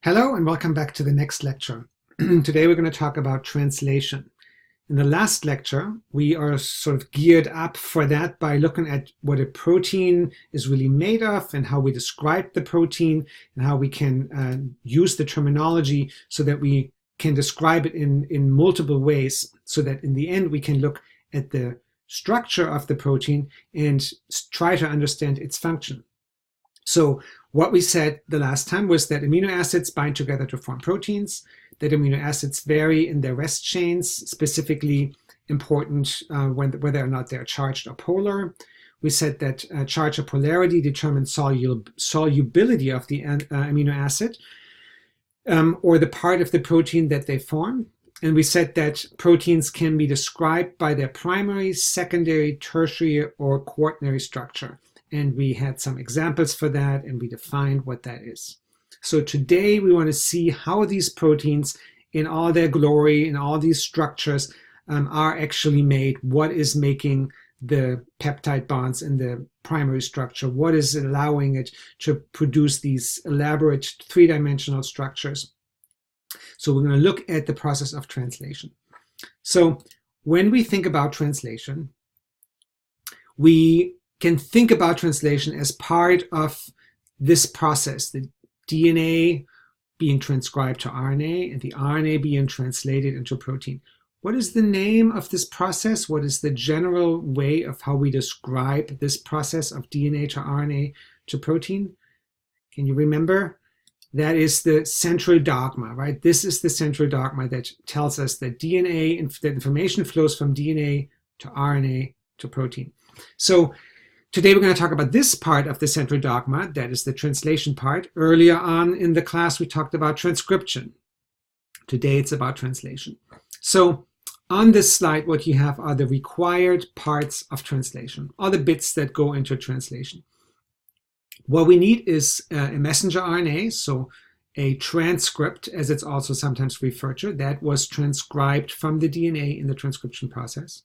Hello and welcome back to the next lecture. Today we're going to talk about translation. In the last lecture, we are sort of geared up for that by looking at what a protein is really made of and how we describe the protein and how we can use the terminology so that we can describe it in multiple ways so that in the end we can look at the structure of the protein and try to understand its function. So what we said the last time was that amino acids bind together to form proteins, that amino acids vary in their rest chains, specifically important whether or not they're charged or polar. We said that charge or polarity determines solubility of the amino acid or the part of the protein that they form. And we said that proteins can be described by their primary, secondary, tertiary, or quaternary structure. And we had some examples for that, and we defined what that is. So today we want to see how these proteins in all their glory, in all these structures, are actually made. What is making the peptide bonds in the primary structure? What is allowing it to produce these elaborate three-dimensional structures? So we're going to look at the process of translation. So when we think about translation, we can think about translation as part of this process, the DNA being transcribed to RNA and the RNA being translated into protein. What is the name of this process? What is the general way of how we describe this process of DNA to RNA to protein? Can you remember? That is the central dogma, right? This is the central dogma that tells us that that information flows from DNA to RNA to protein. So today we're going to talk about this part of the central dogma, that is the translation part. Earlier on in the class we talked about transcription. Today it's about translation. So on this slide what you have are the required parts of translation, all the bits that go into translation. What we need is a messenger RNA, so a transcript as it's also sometimes referred to, that was transcribed from the DNA in the transcription process.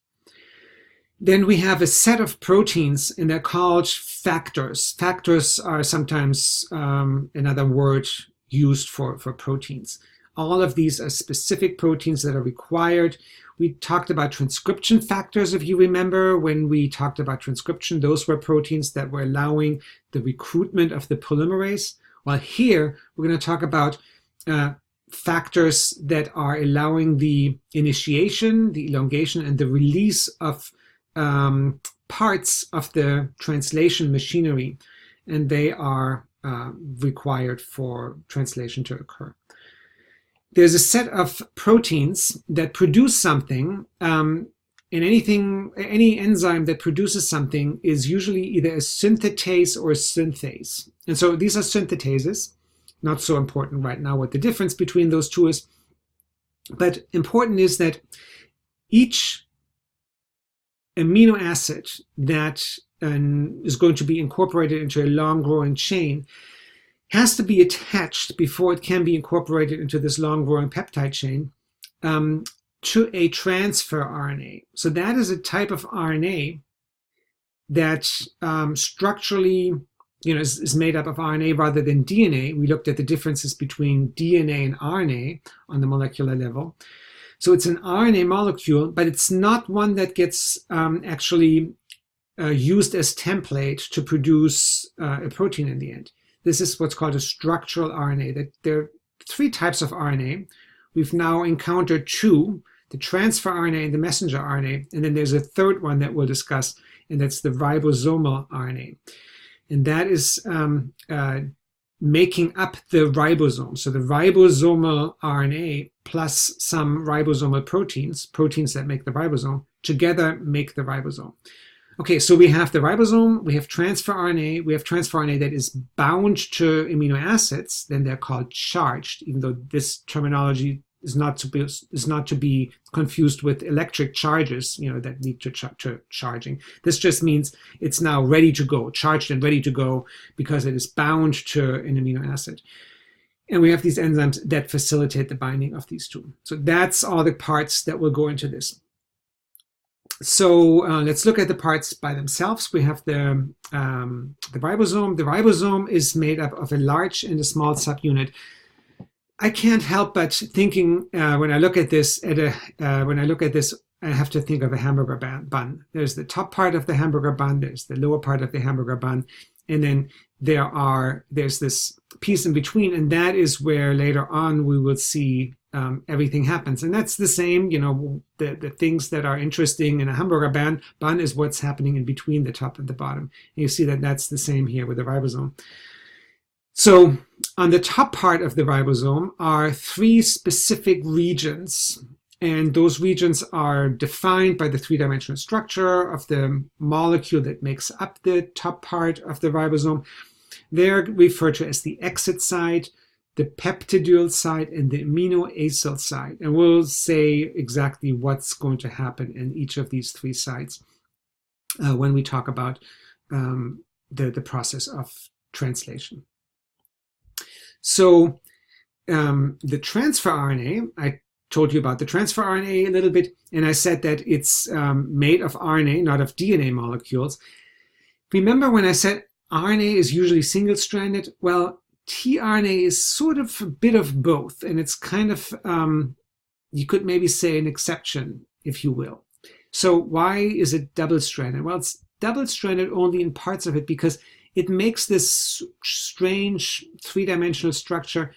Then we have a set of proteins, and they're called factors. Factors are sometimes another word used for proteins. All of these are specific proteins that are required. We talked about transcription factors, if you remember. When we talked about transcription, those were proteins that were allowing the recruitment of the polymerase. While here, we're going to talk about factors that are allowing the initiation, the elongation, and the release of parts of the translation machinery, and they are required for translation to occur. There's a set of proteins that produce something, and any enzyme that produces something is usually either a synthetase or a synthase. And so these are synthetases. Not so important right now what the difference between those two is, but important is that each amino acid that is going to be incorporated into a long-growing chain has to be attached before it can be incorporated into this long-growing peptide chain to a transfer RNA. So that is a type of RNA that structurally is made up of RNA rather than DNA. We looked at the differences between DNA and RNA on the molecular level. So it's an RNA molecule, but it's not one that gets actually used as template to produce a protein in the end. This is what's called a structural RNA. That there are three types of RNA. We've now encountered two, the transfer RNA and the messenger RNA. And then there's a third one that we'll discuss, and that's the ribosomal RNA. And that is making up the ribosome. So the ribosomal RNA plus some ribosomal proteins that make the ribosome, together make the ribosome. Okay, so we have the ribosome, we have transfer RNA, we have transfer RNA that is bound to amino acids, then they're called charged, even though this terminology is not to be confused with electric charges, that need to charging. This just means it's now ready to go, charged and ready to go because it is bound to an amino acid. And we have these enzymes that facilitate the binding of these two. So that's all the parts that will go into this. So let's look at the parts by themselves. We have the ribosome. The ribosome is made up of a large and a small subunit. I can't help but thinking when I look at this, I have to think of a hamburger bun. There's the top part of the hamburger bun, there's the lower part of the hamburger bun, and then there's this piece in between, and that is where later on we will see everything happens. And that's the same, the things that are interesting in a hamburger bun is what's happening in between the top and the bottom. And you see that that's the same here with the ribosome. So on the top part of the ribosome are 3 specific regions, and those regions are defined by the 3-dimensional structure of the molecule that makes up the top part of the ribosome. They're referred to as the exit site, the peptidyl site, and the aminoacyl site. And we'll say exactly what's going to happen in each of these 3 sites when we talk about the process of translation. So the transfer RNA, I told you about the transfer RNA a little bit, and I said that it's made of RNA, not of DNA molecules. Remember when I said RNA is usually single-stranded? Well, tRNA is sort of a bit of both, and it's kind of, you could maybe say an exception, if you will. So why is it double-stranded? Well, it's double-stranded only in parts of it because it makes this strange 3-dimensional structure.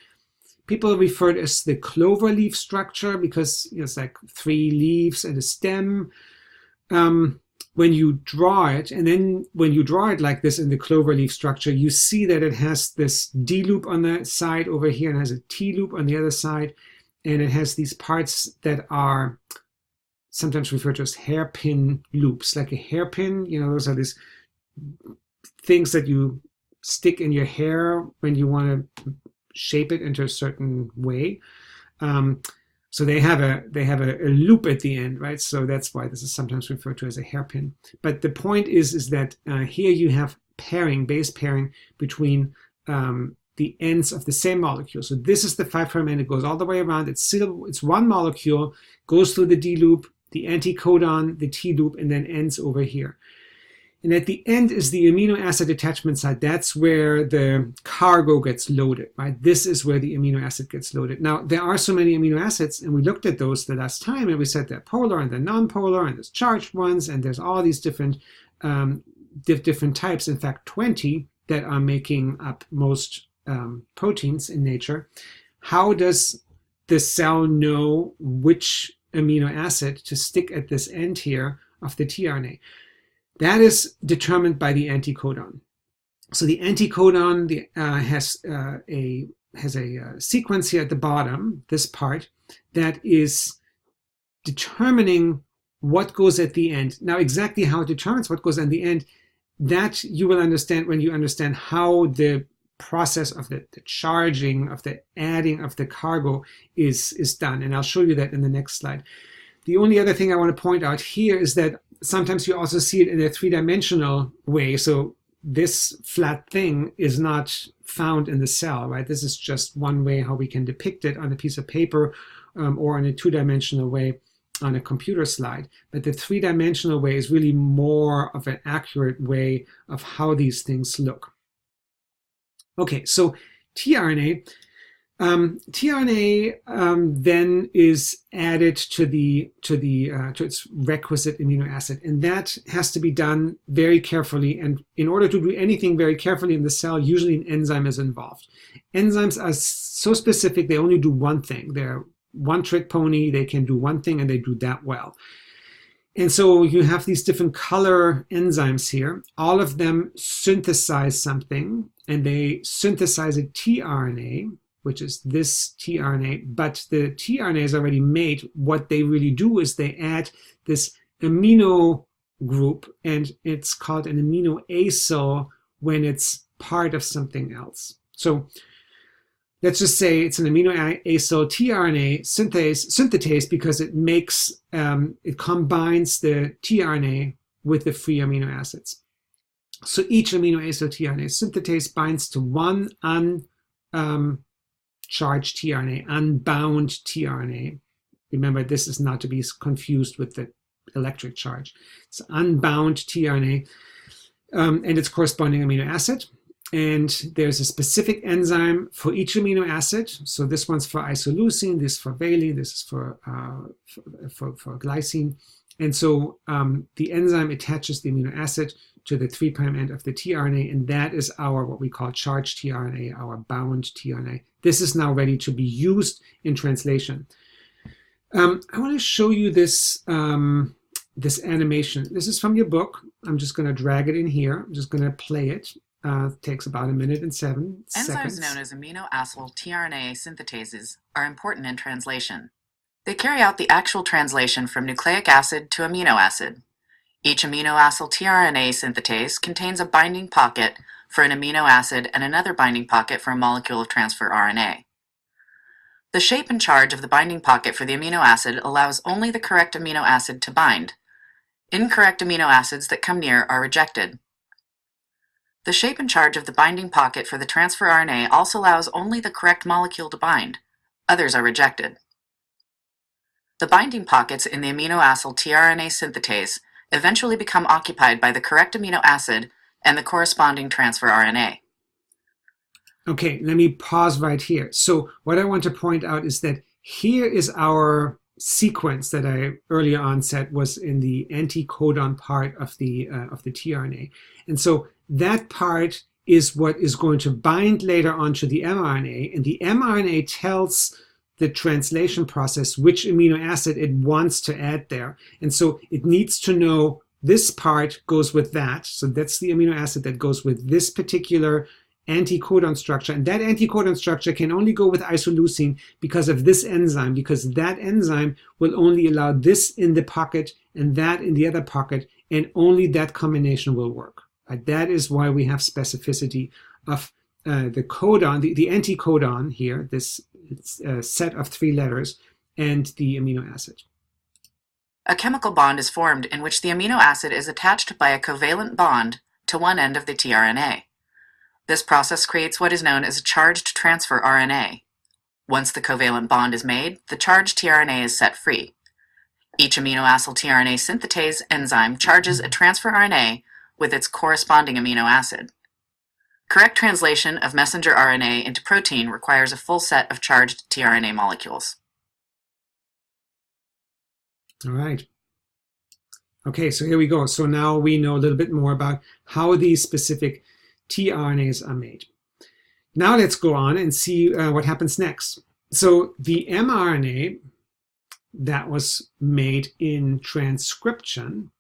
People refer to it as the clover leaf structure because it's like 3 leaves and a stem. When you draw it, and then when you draw it like this in the clover leaf structure, you see that it has this D loop on the side over here and has a T loop on the other side. And it has these parts that are sometimes referred to as hairpin loops, like a hairpin. Those are these things that you stick in your hair when you want to shape it into a certain way. So they have a loop at the end, right? So that's why this is sometimes referred to as a hairpin. But the point is that here you have base pairing between the ends of the same molecule. So this is the 5' end. It goes all the way around. It's one molecule, goes through the D loop, the anticodon, the T loop, and then ends over here. And at the end is the amino acid attachment site. That's where the cargo gets loaded, right? This is where the amino acid gets loaded. Now, there are so many amino acids, and we looked at those the last time, and we said they're polar and they're non-polar, and there's charged ones, and there's all these different types, in fact, 20 that are making up most proteins in nature. How does the cell know which amino acid to stick at this end here of the tRNA? That is determined by the anticodon. So the anticodon has a sequence here at the bottom, this part, that is determining what goes at the end. Now, exactly how it determines what goes at the end, that you will understand when you understand how the process of the charging, of the adding of the cargo is done. And I'll show you that in the next slide. The only other thing I want to point out here is that sometimes you also see it in a 3-dimensional way. So this flat thing is not found in the cell, right? This is just one way how we can depict it on a piece of paper or in a 2-dimensional way on a computer slide. But the 3-dimensional way is really more of an accurate way of how these things look. Okay, so tRNA. tRNA then is added to its requisite amino acid, and that has to be done very carefully. And in order to do anything very carefully in the cell, usually an enzyme is involved. Enzymes are so specific; they only do one thing. They're one-trick pony. They can do one thing, and they do that well. And so you have these different color enzymes here. All of them synthesize something, and they synthesize a tRNA, which is this tRNA, but the tRNA is already made. What they really do is they add this amino group, and it's called an aminoacyl when it's part of something else. So let's just say it's an aminoacyl tRNA synthetase because it makes, it combines the tRNA with the free amino acids. So each aminoacyl tRNA synthetase binds to one charged tRNA, unbound tRNA. Remember, this is not to be confused with the electric charge. It's unbound tRNA and its corresponding amino acid. And there's a specific enzyme for each amino acid. So this one's for isoleucine, this for valine, this is for glycine. And so the enzyme attaches the amino acid to the 3' end of the tRNA, and that is our what we call charged tRNA, our bound tRNA. This is now ready to be used in translation. I want to show you this this animation. This is from your book. I'm just going to drag it in here. I'm just going to play it. It takes about 1 minute and 7 seconds. Enzymes known as amino-acyl tRNA synthetases are important in translation. They carry out the actual translation from nucleic acid to amino acid. Each amino-acyl tRNA synthetase contains a binding pocket for an amino acid and another binding pocket for a molecule of transfer RNA. The shape and charge of the binding pocket for the amino acid allows only the correct amino acid to bind. Incorrect amino acids that come near are rejected. The shape and charge of the binding pocket for the transfer RNA also allows only the correct molecule to bind. Others are rejected. The binding pockets in the amino-acyl tRNA synthetase eventually become occupied by the correct amino acid and the corresponding transfer RNA. Okay, let me pause right here. So what I want to point out is that here is our sequence that I earlier on said was in the anticodon part of the tRNA. And so that part is what is going to bind later on to the mRNA, and the mRNA tells the translation process which amino acid it wants to add there. And so it needs to know this part goes with that. So that's the amino acid that goes with this particular anticodon structure. And that anticodon structure can only go with isoleucine because of this enzyme, because that enzyme will only allow this in the pocket and that in the other pocket, and only that combination will work. That is why we have specificity of the codon, the anticodon here, this set of 3 letters, and the amino acid. A chemical bond is formed in which the amino acid is attached by a covalent bond to one end of the tRNA. This process creates what is known as a charged transfer RNA. Once the covalent bond is made, the charged tRNA is set free. Each amino-acyl tRNA synthetase enzyme charges a transfer RNA with its corresponding amino acid. Correct translation of messenger RNA into protein requires a full set of charged tRNA molecules. All right. Okay, so here we go. So now we know a little bit more about how these specific tRNAs are made. Now let's go on and see what happens next. So the mRNA that was made in transcription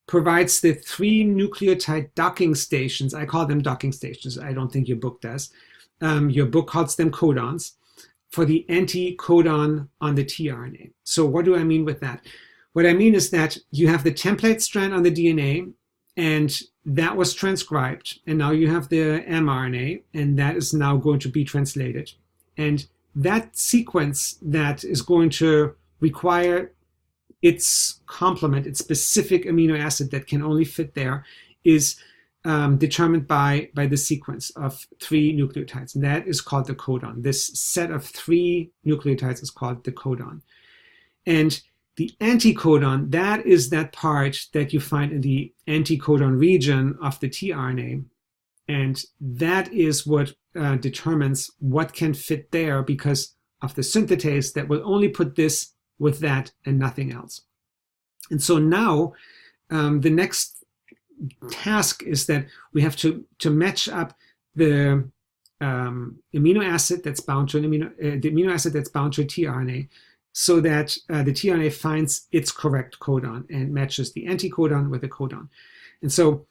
provides the 3 nucleotide docking stations. I call them docking stations. I don't think your book does. Your book calls them codons for the anticodon on the tRNA. So what do I mean with that? What I mean is that you have the template strand on the DNA, and that was transcribed. And now you have the mRNA, and that is now going to be translated. And that sequence that is going to require its complement, its specific amino acid that can only fit there, is determined by the sequence of 3 nucleotides. And that is called the codon. This set of 3 nucleotides is called the codon. And the anticodon, that is that part that you find in the anticodon region of the tRNA. And that is what determines what can fit there because of the synthetase that will only put this with that and nothing else. And so now the next task is that we have to match up the amino acid that's bound to the amino acid that's bound to a tRNA, so that the tRNA finds its correct codon and matches the anticodon with the codon. And so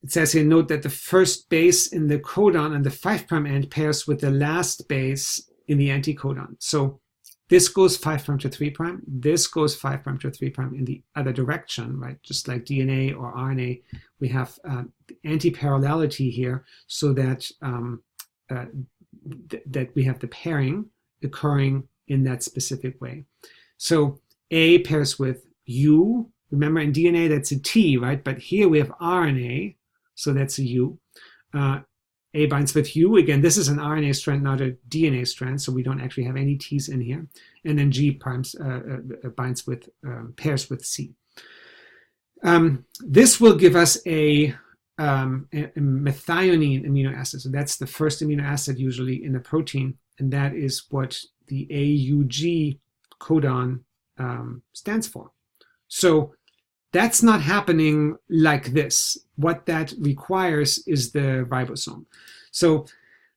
it says here, note that the first base in the codon on the 5' end pairs with the last base in the anticodon. So this goes 5' to 3', this goes 5' to 3' in the other direction, right? Just like DNA or RNA, we have anti-parallelity here, so that that we have the pairing occurring in that specific way. So A pairs with U. Remember in DNA that's a T, right? But here we have RNA, so that's a U. A binds with U. Again, this is an RNA strand, not a DNA strand, so we don't actually have any T's in here. And then G binds with, pairs with C. This will give us a a methionine amino acid. So that's the first amino acid usually in a protein, and that is what the AUG codon stands for. So that's not happening like this. What that requires is the ribosome. So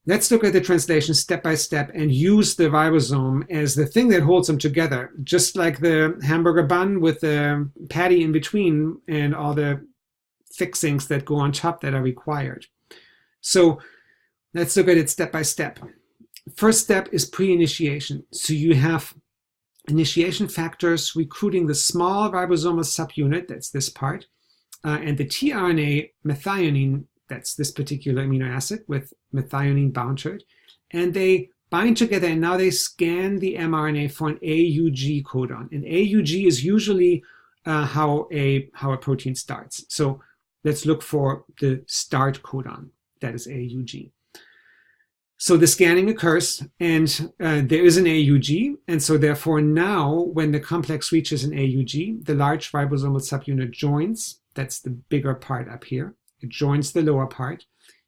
let's look at the translation step by step and use the ribosome as the thing that holds them together, just like the hamburger bun with the patty in between and all the fixings that go on top that are required. So let's look at it step by step. First step is pre-initiation. So you have initiation factors recruiting the small ribosomal subunit, that's this part, and the tRNA methionine, that's this particular amino acid with methionine bound to it, and they bind together, and now they scan the mRNA for an AUG codon. And AUG is usually how a protein starts. So let's look for the start codon, that is AUG. So the scanning occurs, and there is an AUG, and so therefore now when the complex reaches an AUG, the large ribosomal subunit joins, that's the bigger part up here, it joins the lower part.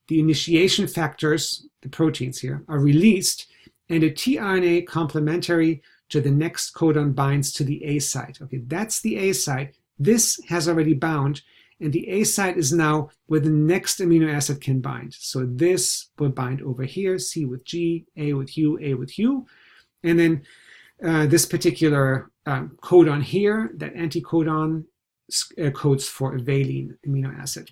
The initiation factors, the proteins here, are released, and a tRNA complementary to the next codon binds to the A site. Okay, that's the A site. This has already bound, and the A site is now where the next amino acid can bind. So this will bind over here, C with G, A with U, A with U. And then this particular codon here, that anticodon, codes for a valine amino acid.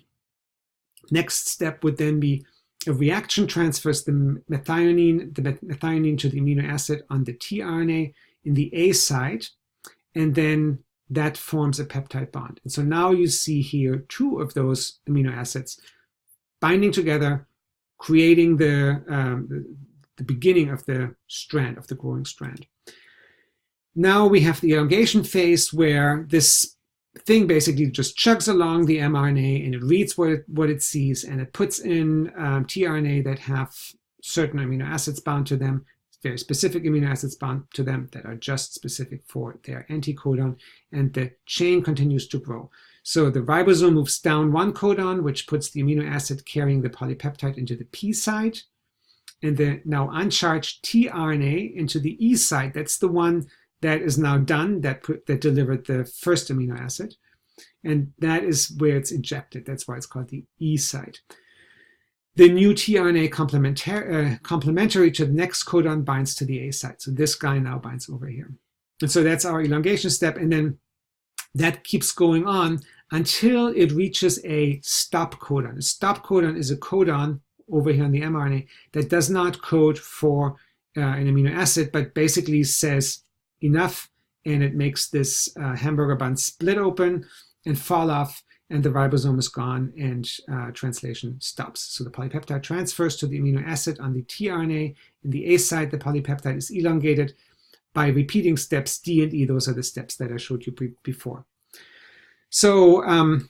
Next step would then be a reaction transfers the methionine to the amino acid on the tRNA in the A site, and then that forms a peptide bond. And so now you see here two of those amino acids binding together, creating the beginning of the strand, of the growing strand. Now we have the elongation phase where this thing basically just chugs along the mRNA and it reads what it sees, and it puts in tRNA that have certain amino acids bound to them, very specific amino acids bound to them that are just specific for their anticodon, and the chain continues to grow. So the ribosome moves down one codon, which puts the amino acid carrying the polypeptide into the P site, and the now uncharged tRNA into the E site. That's the one that is now done, that delivered the first amino acid, and that is where it's ejected. That's why it's called the E site. The new tRNA complementary to the next codon binds to the A site. So this guy now binds over here. And so that's our elongation step. And then that keeps going on until it reaches a stop codon. A stop codon is a codon over here on the mRNA that does not code for an amino acid, but basically says enough, and it makes this hamburger bun split open and fall off, and the ribosome is gone, and translation stops. So the polypeptide transfers to the amino acid on the tRNA. In the A site, the polypeptide is elongated by repeating steps D and E. Those are the steps that I showed you before. So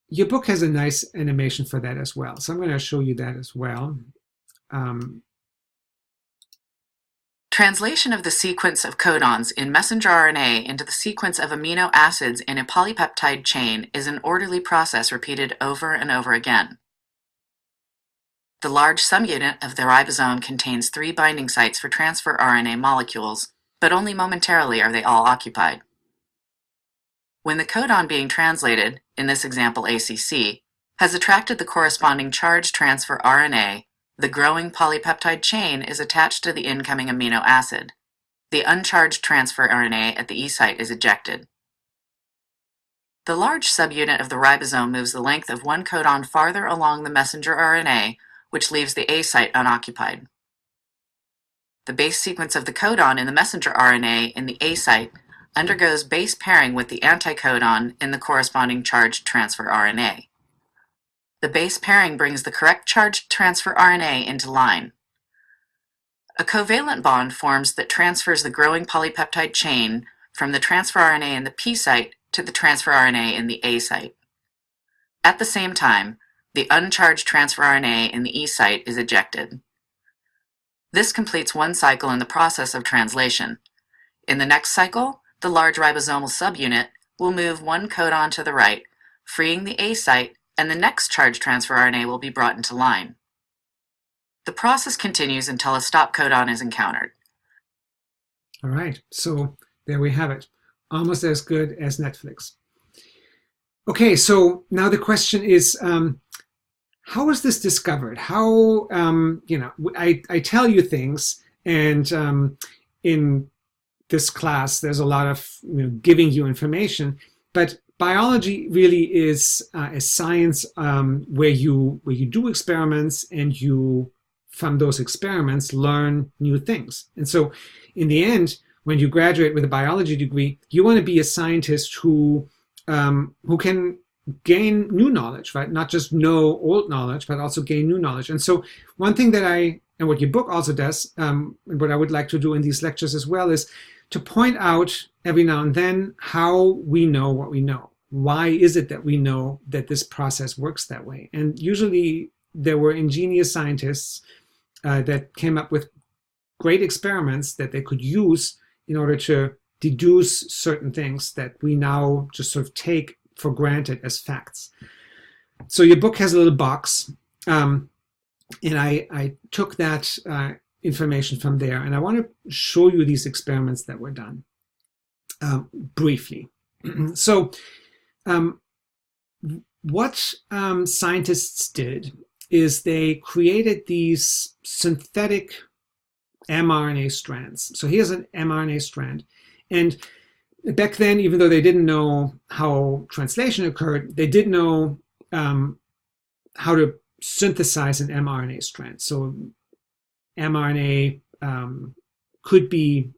your book has a nice animation for that as well. So I'm going to show you that as well. Translation of the sequence of codons in messenger RNA into the sequence of amino acids in a polypeptide chain is an orderly process repeated over and over again. The large subunit of the ribosome contains 3 binding sites for transfer RNA molecules, but only momentarily are they all occupied. When the codon being translated, in this example ACC, has attracted the corresponding charge transfer RNA, the growing polypeptide chain is attached to the incoming amino acid. The uncharged transfer RNA at the E site is ejected. The large subunit of the ribosome moves the length of one codon farther along the messenger RNA, which leaves the A site unoccupied. The base sequence of the codon in the messenger RNA in the A site undergoes base pairing with the anticodon in the corresponding charged transfer RNA. The base pairing brings the correct charged transfer RNA into line. A covalent bond forms that transfers the growing polypeptide chain from the transfer RNA in the P site to the transfer RNA in the A site. At the same time, the uncharged transfer RNA in the E site is ejected. This completes one cycle in the process of translation. In the next cycle, the large ribosomal subunit will move one codon to the right, freeing the A site and the next charge transfer RNA will be brought into line. The process continues until a stop codon is encountered. All right, so there we have it. Almost as good as Netflix. Okay, so now the question is, how was this discovered? How, I tell you things, and in this class, there's a lot of giving you information, but biology really is a science where you do experiments and you, from those experiments, learn new things. And so in the end, when you graduate with a biology degree, you want to be a scientist who can gain new knowledge, right? Not just know old knowledge, but also gain new knowledge. And so one thing that and what your book also does, and what I would like to do in these lectures as well, is to point out every now and then how we know what we know. Why is it that we know that this process works that way? And usually there were ingenious scientists that came up with great experiments that they could use in order to deduce certain things that we now just sort of take for granted as facts. So your book has a little box, and I took that information from there, and I want to show you these experiments that were done briefly. So what scientists did is they created these synthetic mRNA strands. So here's an mRNA strand, and back then, even though they didn't know how translation occurred, they did know how to synthesize an mRNA strand. So mRNA could be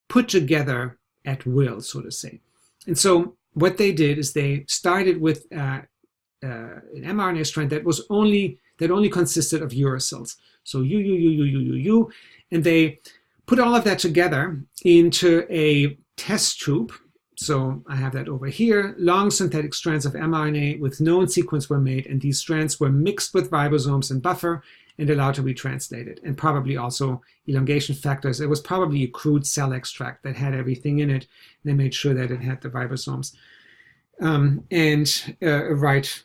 put together at will, so to say. And so what they did is they started with an mRNA strand that only consisted of uracils. So U, and they put all of that together into a test tube. So I have that over here. Long synthetic strands of mRNA with known sequence were made, and these strands were mixed with ribosomes and buffer and allowed to be translated, and probably also elongation factors. It was probably a crude cell extract that had everything in it. They made sure that it had the ribosomes and a right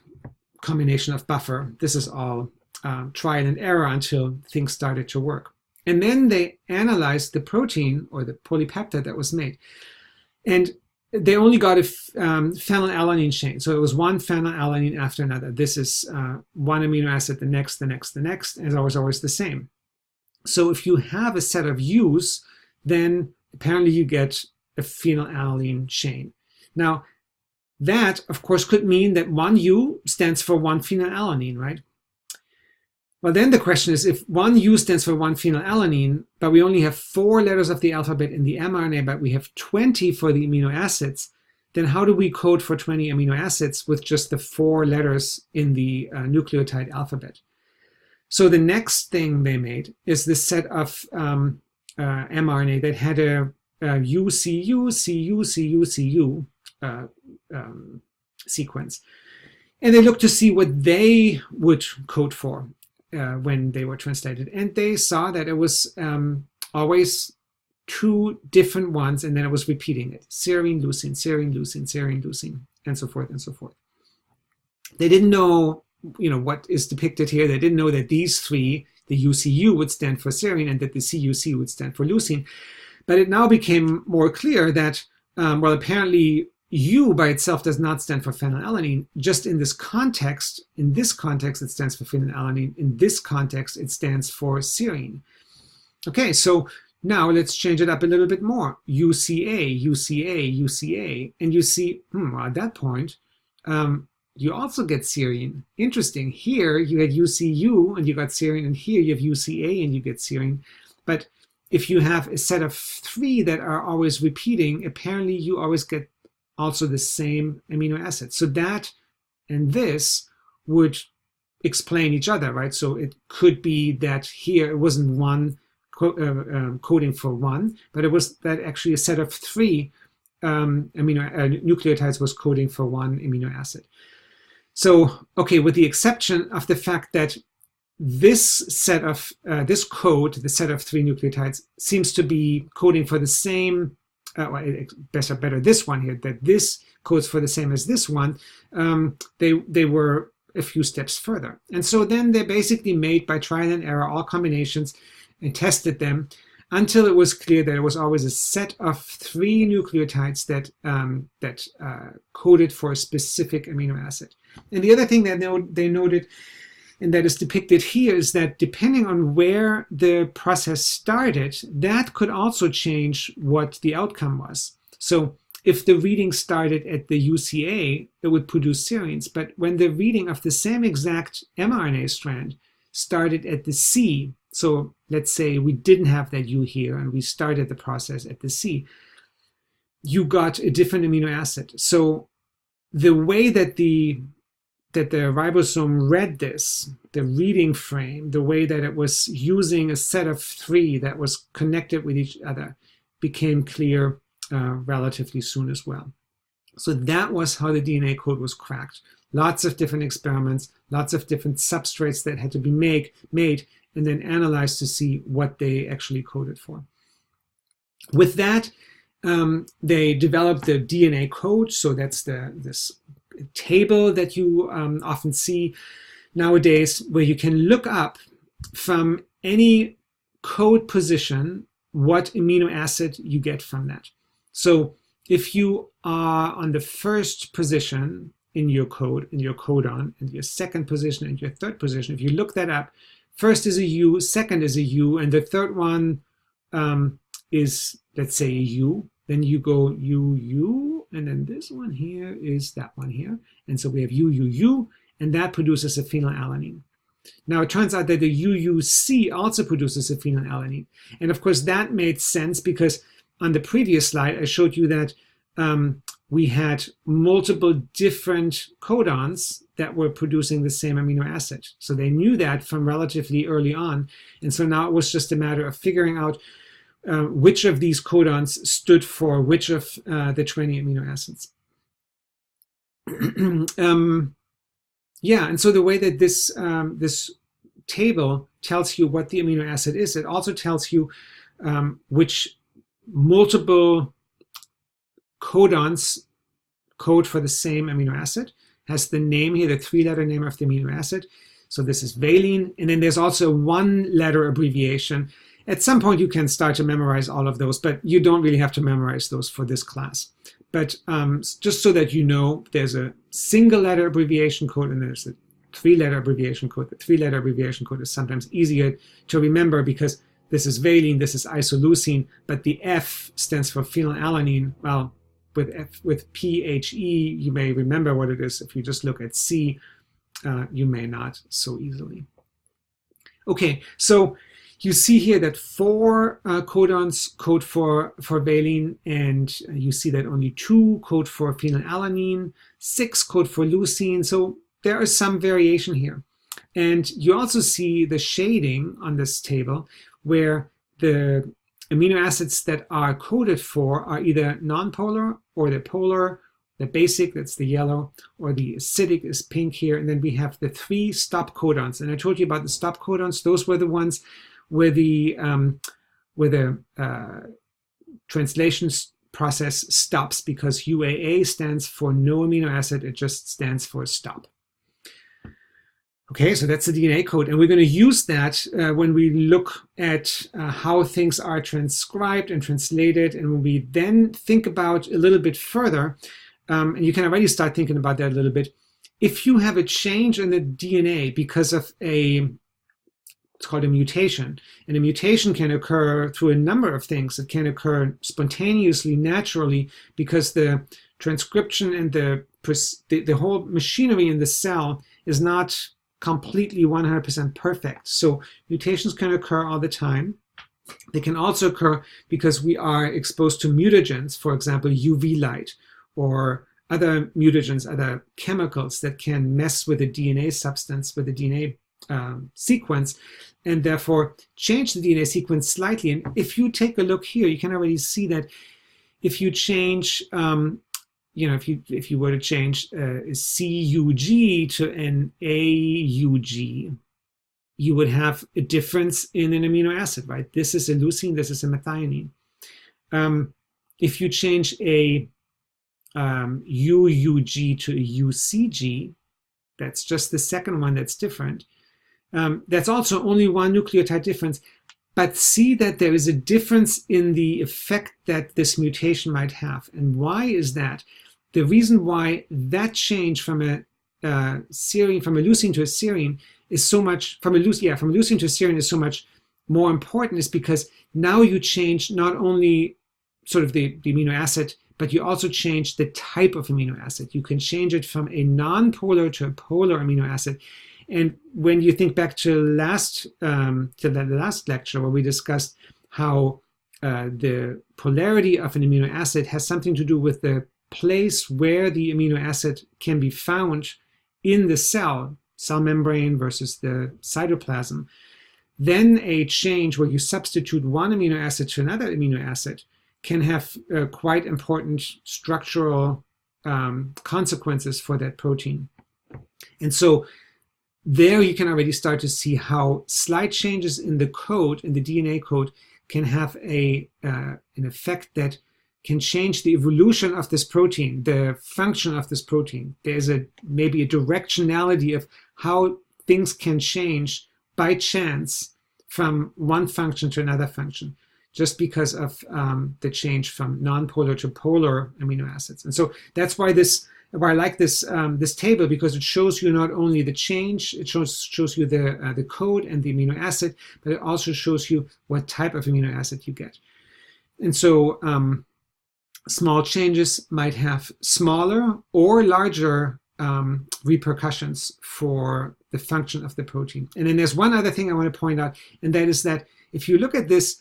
combination of buffer. This is all trial and error until things started to work. And then they analyzed the protein or the polypeptide that was made. And they only got a phenylalanine chain. So it was one phenylalanine after another. This is one amino acid, the next, and it was always the same. So if you have a set of U's, then apparently you get a phenylalanine chain. Now, that, of course, could mean that one U stands for one phenylalanine, right? Well, then the question is, if one U stands for one phenylalanine, but we only have 4 letters of the alphabet in the mRNA, but we have 20 for the amino acids, then how do we code for 20 amino acids with just the 4 letters in the nucleotide alphabet? So the next thing they made is this set of mRNA that had a UCU, CU, CU, CU sequence. And they looked to see what they would code for when they were translated. And they saw that it was always 2 different ones, and then it was repeating it. Serine, leucine, serine, leucine, serine, leucine, and so forth and so forth. They didn't know, what is depicted here. They didn't know that these 3, the UCU would stand for serine and that the CUC would stand for leucine. But it now became more clear that, apparently U by itself does not stand for phenylalanine. Just in this context, it stands for phenylalanine. In this context, it stands for serine. Okay, so now let's change it up a little bit more. UCA, UCA, UCA. And you see, at that point, you also get serine. Interesting. Here you had UCU and you got serine, and here you have UCA and you get serine. But if you have a set of 3 that are always repeating, apparently you always get also the same amino acid. So that and this would explain each other, right? So it could be that here it wasn't one coding for 1, but it was that actually a set of 3 nucleotides was coding for 1 amino acid. So, okay, with the exception of the fact that this set of this code, the set of 3 nucleotides, seems to be coding for the same better this one here, that this codes for the same as this one, they were a few steps further. And so then they basically made, by trial and error, all combinations and tested them until it was clear that it was always a set of 3 nucleotides that coded for a specific amino acid. And the other thing that they noted, and that is depicted here, is that depending on where the process started, that could also change what the outcome was. So if the reading started at the UCA, it would produce serines. But when the reading of the same exact mRNA strand started at the C, so let's say we didn't have that U here and we started the process at the C, you got a different amino acid. So the way that the ribosome read this, the reading frame, the way that it was using a set of 3 that was connected with each other, became clear relatively soon as well. So that was how the DNA code was cracked. Lots of different experiments, lots of different substrates that had to be made and then analyzed to see what they actually coded for. With that, they developed the DNA code. So that's this table that you often see nowadays, where you can look up from any code position what amino acid you get from that. So if you are on the first position in your code, in your codon, and your second position and your third position, if you look that up, first is a U, second is a U, and the third one is, let's say, a U. Then you go U, and then this one here is that one here. And so we have U, and that produces a phenylalanine. Now it turns out that the UUC also produces a phenylalanine. And of course that made sense because on the previous slide I showed you that we had multiple different codons that were producing the same amino acid. So they knew that from relatively early on. And so now it was just a matter of figuring out which of these codons stood for which of the 20 amino acids. Yeah, and so the way that this table tells you what the amino acid is, it also tells you which multiple codons code for the same amino acid. Has the name here, the 3-letter name of the amino acid. So this is valine, and then there's also 1-letter abbreviation. At some point you can start to memorize all of those, but you don't really have to memorize those for this class. But just so that you know, there's a single-letter abbreviation code and there's a 3-letter abbreviation code. The 3-letter abbreviation code is sometimes easier to remember because this is valine, this is isoleucine, but the F stands for phenylalanine. Well, with PHE, you may remember what it is. If you just look at C, you may not so easily. Okay, so you see here that 4 codons code for valine, and you see that only 2 code for phenylalanine, 6 code for leucine. So there is some variation here. And you also see the shading on this table where the amino acids that are coded for are either nonpolar or they're polar. The basic, that's the yellow, or the acidic is pink here. And then we have the 3 stop codons. And I told you about the stop codons. Those were the ones where the translation process stops because UAA stands for no amino acid. It just stands for stop. Okay, so that's the DNA code, and we're going to use that when we look at how things are transcribed and translated, and when we then think about a little bit further, and you can already start thinking about that a little bit. If you have a change in the DNA because of it's called a mutation, and a mutation can occur through a number of things. It can occur spontaneously, naturally, because the transcription and the whole machinery in the cell is not completely 100% perfect. So mutations can occur all the time. They can also occur because we are exposed to mutagens, for example, UV light, or other mutagens, other chemicals that can mess with the DNA substance, with the DNA sequence, and therefore change the DNA sequence slightly. And if you take a look here, you can already see that if you change if you were to change a CUG to an AUG, you would have a difference in an amino acid, right? This is a leucine, this is a methionine. if you change a UUG to a UCG, that's just the second one that's different. That's also only one nucleotide difference. But see that there is a difference in the effect that this mutation might have. And why is that? The reason why that change from a serine, from a leucine to a serine is so much, from a leucine to a serine is so much more important is because now you change not only sort of the amino acid, but you also change the type of amino acid. You can change it from a non-polar to a polar amino acid. And when you think back to the last lecture where we discussed how the polarity of an amino acid has something to do with the place where the amino acid can be found in the cell membrane versus the cytoplasm, then a change where you substitute one amino acid to another amino acid can have quite important structural consequences for that protein. And so there you can already start to see how slight changes in the code, in the DNA code, can have an effect that can change the evolution of this protein, the function of this protein. There's maybe a directionality of how things can change by chance from one function to another function, just because of the change from non-polar to polar amino acids. And so that's why I like this table, because it shows you not only the change, it shows you the code and the amino acid, but it also shows you what type of amino acid you get. And so small changes might have smaller or larger repercussions for the function of the protein. And then there's one other thing I want to point out, and that is that if you look at this,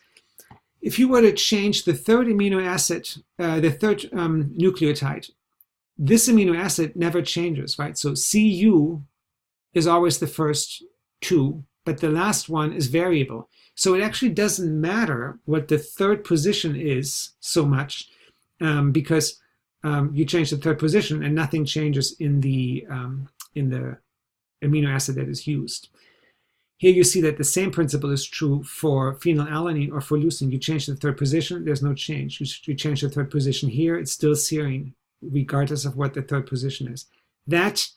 if you were to change the third amino acid, the third nucleotide, this amino acid never changes, right? So Cu is always the first two, but the last one is variable. So it actually doesn't matter what the third position is so much, because you change the third position and nothing changes in the amino acid that is used. Here you see that the same principle is true for phenylalanine or for leucine. You change the third position, there's no change. You change the third position here, it's still serine, regardless of what the third position is. That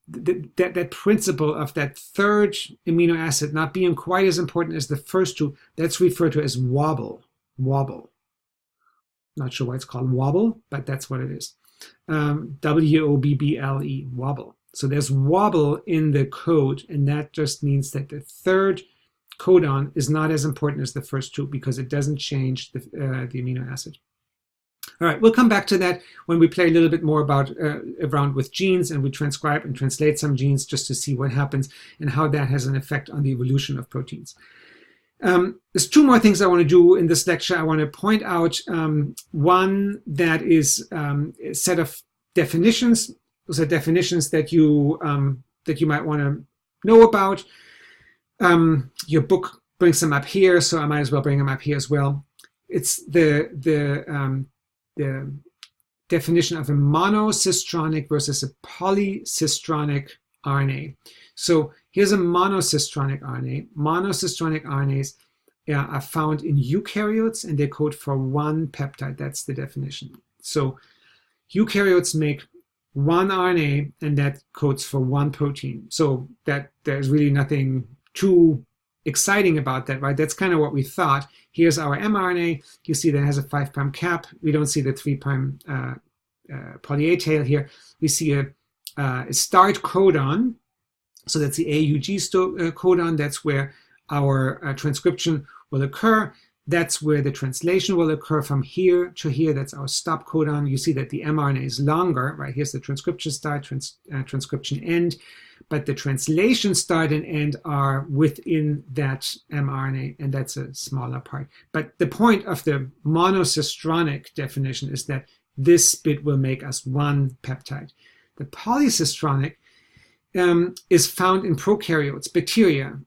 that principle of that third amino acid not being quite as important as the first two, that's referred to as wobble. Not sure why it's called wobble, but that's what it is. W-O-B-B-L-E, wobble. So there's wobble in the code, and that just means that the third codon is not as important as the first two because it doesn't change the amino acid. All right, we'll come back to that when we play a little bit more about around with genes, and we transcribe and translate some genes just to see what happens and how that has an effect on the evolution of proteins. There's two more things I want to do in this lecture. I want to point out one that is a set of definitions. Those are definitions that you might want to know about. Your book brings them up here, so I might as well bring them up here as well. It's the definition of a monocistronic versus a polycistronic RNA. So here's a monocistronic RNA. Monocistronic RNAs are found in eukaryotes, and they code for one peptide. That's the definition. So eukaryotes make one RNA, and that codes for one protein. So that there's really nothing too exciting about that, right? That's kind of what we thought. Here's our mRNA. You see that it has a 5' cap. We don't see the 3' poly-A tail here. We see a start codon. So that's the AUG codon. That's where our transcription will occur. That's where the translation will occur from here to here. That's our stop codon. You see that the mRNA is longer, right? Here's the transcription start, transcription end. But the translation start and end are within that mRNA, and that's a smaller part. But the point of the monocistronic definition is that this bit will make us one peptide. The polycistronic is found in prokaryotes. Bacteria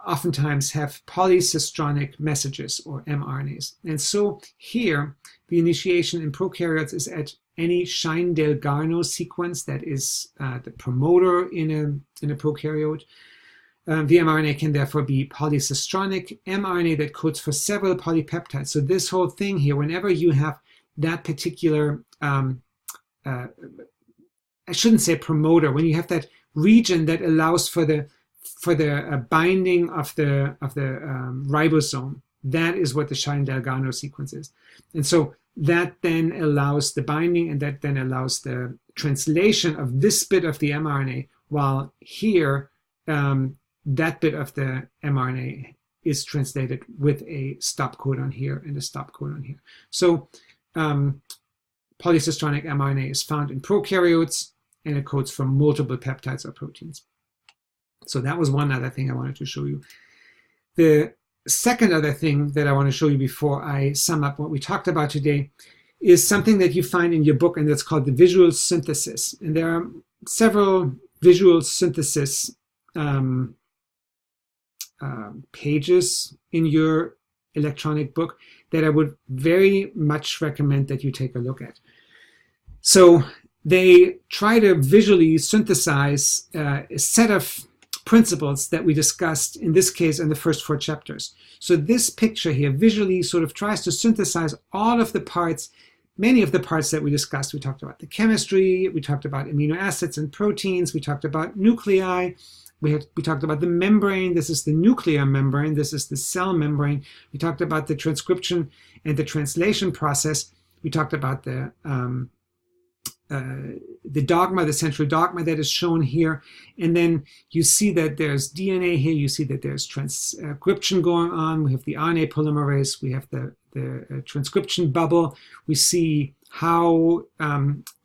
oftentimes have polycistronic messages, or mRNAs. And so here, the initiation in prokaryotes is at any Shine-Delgarno sequence that is the promoter in a prokaryote. The mRNA can therefore be polycistronic mRNA that codes for several polypeptides. So this whole thing here, whenever you have that particular, I shouldn't say promoter, when you have that region that allows for the binding of the ribosome, that is what the Shine-Delgado sequence is. And so that then allows the binding, and that then allows the translation of this bit of the mRNA, while here that bit of the mRNA is translated with a stop codon here and a stop codon here. So polycistronic mRNA is found in prokaryotes, and it codes for multiple peptides or proteins. So that was one other thing I wanted to show you. The second other thing that I want to show you before I sum up what we talked about today is something that you find in your book, and that's called the visual synthesis. And there are several visual synthesis pages in your electronic book that I would very much recommend that you take a look at. So they try to visually synthesize a set of principles that we discussed, in this case, in the first 4 chapters. So this picture here visually sort of tries to synthesize all of the parts, many of the parts that we discussed. We talked about the chemistry, we talked about amino acids and proteins, we talked about nuclei, we talked about the membrane. This is the nuclear membrane, this is the cell membrane. We talked about the transcription and the translation process. We talked about the dogma, the central dogma that is shown here. And then you see that there's DNA here. You see that there's transcription going on. We have the RNA polymerase. We have the transcription bubble. We see how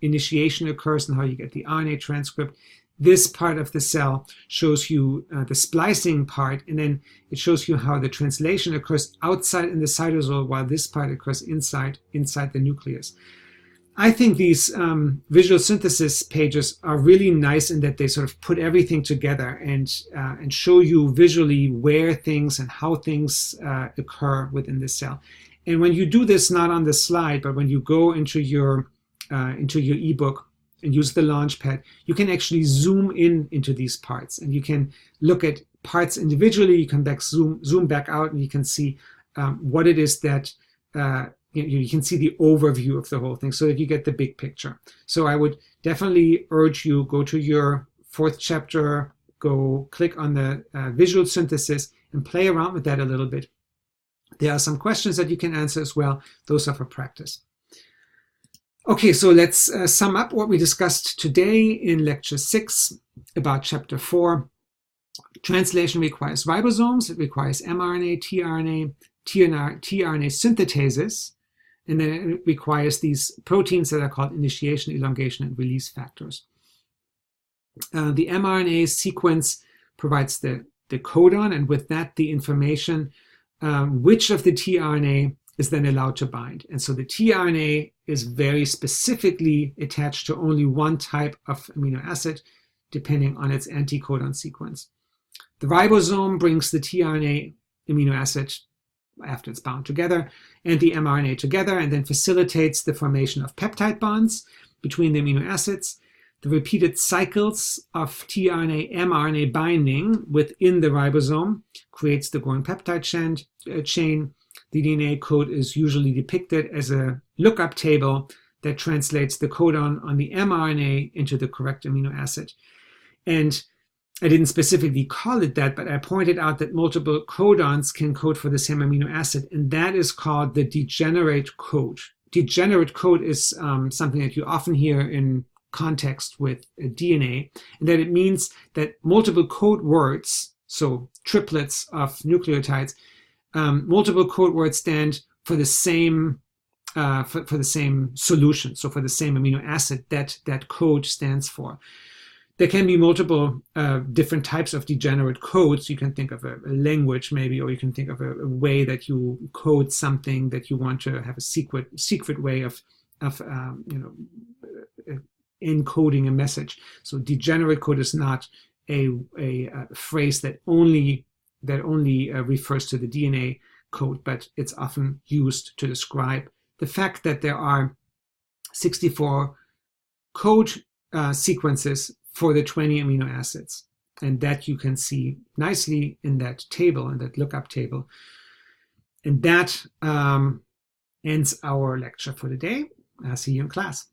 initiation occurs and how you get the RNA transcript. This part of the cell shows you the splicing part, and then it shows you how the translation occurs outside in the cytosol, while this part occurs inside the nucleus. I think these visual synthesis pages are really nice in that they sort of put everything together and show you visually where things and how things occur within the cell. And when you do this, not on the slide, but when you go into your ebook and use the Launchpad, you can actually zoom into these parts, and you can look at parts individually. You can zoom back out, and you can see what it is that you can see the overview of the whole thing, so that you get the big picture. So I would definitely urge you, go to your 4th chapter, go click on the visual synthesis and play around with that a little bit. There are some questions that you can answer as well. Those are for practice. Okay, so let's sum up what we discussed today in lecture 6 about chapter 4. Translation requires ribosomes, it requires mRNA, tRNA, tRNA synthetases, and then it requires these proteins that are called initiation, elongation, and release factors. The mRNA sequence provides the codon, and with that the information which of the tRNA is then allowed to bind. And so the tRNA is very specifically attached to only one type of amino acid, depending on its anticodon sequence. The ribosome brings the tRNA amino acid after it's bound together and the mRNA together, and then facilitates the formation of peptide bonds between the amino acids. The repeated cycles of tRNA mRNA binding within the ribosome creates the growing peptide chain. The DNA code is usually depicted as a lookup table that translates the codon on the mRNA into the correct amino acid. And I didn't specifically call it that, but I pointed out that multiple codons can code for the same amino acid, and that is called the degenerate code. Degenerate code is something that you often hear in context with DNA, and that it means that multiple code words, so triplets of nucleotides, multiple code words stand for the same for the same solution, so for the same amino acid that code stands for. There can be multiple different types of degenerate codes. You can think of a language maybe, or you can think of a way that you code something that you want to have a secret way of encoding a message. So degenerate code is not a phrase that only refers to the DNA code, but it's often used to describe the fact that there are 64 code sequences for the 20 amino acids. And that you can see nicely in that table, in that lookup table. And that ends our lecture for today. I'll see you in class.